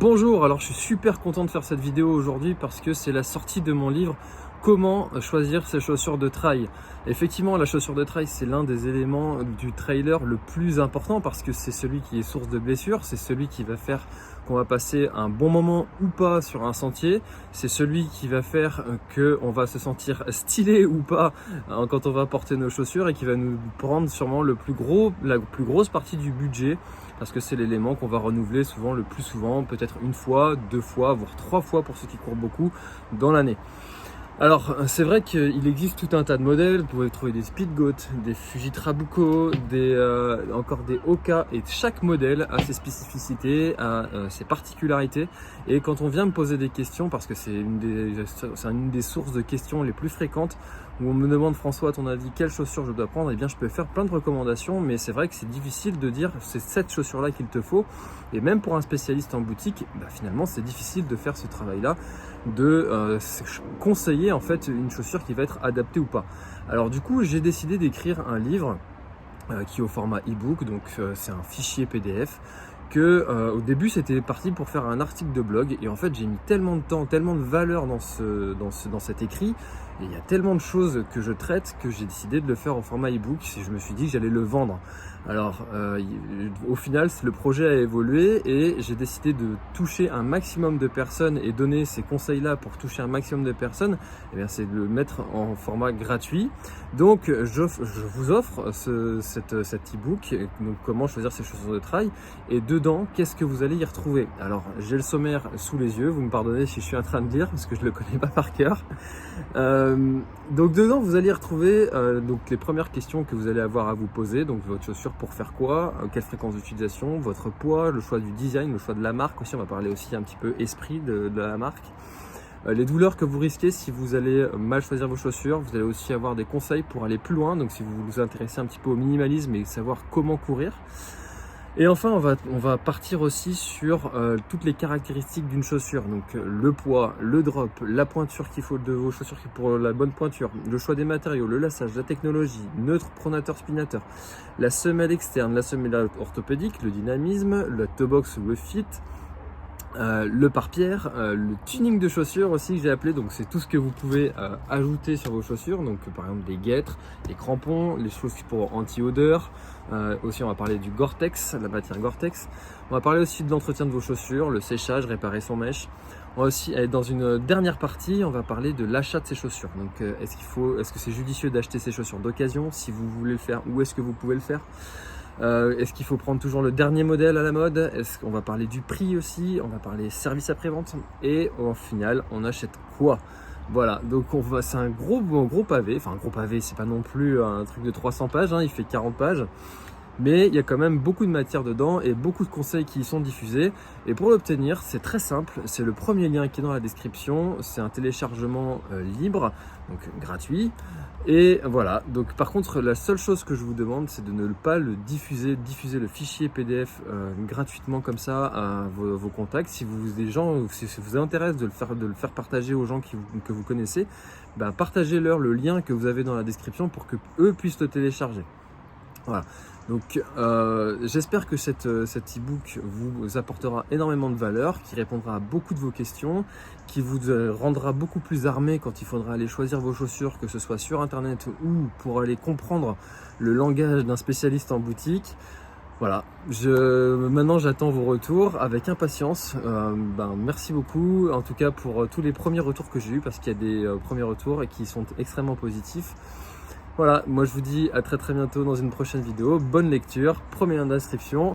Bonjour, alors je suis super content de faire cette vidéo aujourd'hui parce que c'est la sortie de mon livre Comment choisir ses chaussures de trail. Effectivement, la chaussure de trail, c'est l'un des éléments du trailer le plus important parce que c'est celui qui est source de blessures, c'est celui qui va faire qu'on va passer un bon moment ou pas sur un sentier, c'est celui qui va faire qu'on va se sentir stylé ou pas quand on va porter nos chaussures et qui va nous prendre sûrement la plus grosse partie du budget parce que c'est l'élément qu'on va renouveler souvent le plus souvent, peut-être une fois, deux fois, voire trois fois pour ceux qui courent beaucoup dans l'année. Alors, c'est vrai qu'il existe tout un tas de modèles. Vous pouvez trouver des Speedgoat, des Fuji Trabuco, encore des Hoka, et chaque modèle a ses spécificités, a ses particularités. Et quand on vient me poser des questions, parce que c'est une des sources de questions les plus fréquentes, où on me demande François, à ton avis, quelle chaussure je dois prendre, eh bien je peux faire plein de recommandations, mais c'est vrai que c'est difficile de dire c'est cette chaussure-là qu'il te faut. Et même pour un spécialiste en boutique, finalement c'est difficile de faire ce travail-là, de conseiller en fait une chaussure qui va être adaptée ou pas. Alors du coup, j'ai décidé d'écrire un livre qui est au format e-book, donc c'est un fichier PDF. Au début c'était parti pour faire un article de blog et en fait j'ai mis tellement de temps, tellement de valeur dans cet écrit et il y a tellement de choses que je traite que j'ai décidé de le faire en format e-book. Je me suis dit que j'allais le vendre. Alors au final le projet a évolué et j'ai décidé de toucher un maximum de personnes et donner ces conseils là pour toucher un maximum de personnes. Et bien c'est de le mettre en format gratuit. Donc je vous offre cet e-book, donc comment choisir ses chaussures de trail, et dedans qu'est-ce que vous allez y retrouver. Alors j'ai le sommaire sous les yeux, vous me pardonnez si je suis en train de lire parce que je le connais pas par cœur. Donc dedans vous allez y retrouver donc les premières questions que vous allez avoir à vous poser, donc votre chaussure pour faire quoi, quelle fréquence d'utilisation, votre poids, le choix du design, le choix de la marque aussi, on va parler aussi un petit peu esprit de la marque. Les douleurs que vous risquez si vous allez mal choisir vos chaussures. Vous allez aussi avoir des conseils pour aller plus loin, donc si vous vous intéressez un petit peu au minimalisme et savoir comment courir. Et enfin, on va partir aussi sur toutes les caractéristiques d'une chaussure, donc le poids, le drop, la pointure qu'il faut de vos chaussures pour la bonne pointure, le choix des matériaux, le lassage, la technologie, neutre, pronateur, spinateur, la semelle externe, la semelle orthopédique, le dynamisme, le toe box ou le fit, le pare-pierre, le tuning de chaussures aussi que j'ai appelé, donc c'est tout ce que vous pouvez ajouter sur vos chaussures, donc par exemple des guêtres, les crampons, les choses pour anti-odeur, aussi on va parler du Gore-Tex, la matière Gore-Tex, on va parler aussi de l'entretien de vos chaussures, le séchage, réparer son mèche. On va aussi être dans une dernière partie, on va parler de l'achat de ces chaussures, donc est-ce que c'est judicieux d'acheter ces chaussures d'occasion, si vous voulez le faire, où est-ce que vous pouvez le faire. Est-ce qu'il faut prendre toujours le dernier modèle à la mode? Est-ce qu'on va parler du prix aussi? On va parler service après-vente. Et au final, on achète quoi? Voilà, donc c'est un gros pavé. Enfin, un gros pavé, c'est pas non plus un truc de 300 pages, hein, il fait 40 pages. Mais il y a quand même beaucoup de matière dedans et beaucoup de conseils qui y sont diffusés. Et pour l'obtenir, c'est très simple. C'est le premier lien qui est dans la description. C'est un téléchargement libre, donc gratuit. Et voilà, donc par contre la seule chose que je vous demande, c'est de ne pas le diffuser le fichier PDF gratuitement comme ça à vos contacts. Si ça vous intéresse de le faire partager aux gens que vous connaissez, partagez-leur le lien que vous avez dans la description pour que eux puissent le télécharger. Voilà, donc j'espère que cet e-book vous apportera énormément de valeur, qui répondra à beaucoup de vos questions, qui vous rendra beaucoup plus armé quand il faudra aller choisir vos chaussures, que ce soit sur internet ou pour aller comprendre le langage d'un spécialiste en boutique. Voilà, maintenant j'attends vos retours avec impatience. Merci beaucoup en tout cas pour tous les premiers retours que j'ai eu, parce qu'il y a des premiers retours et qui sont extrêmement positifs. Voilà, moi je vous dis à très bientôt dans une prochaine vidéo. Bonne lecture, premier lien d'inscription.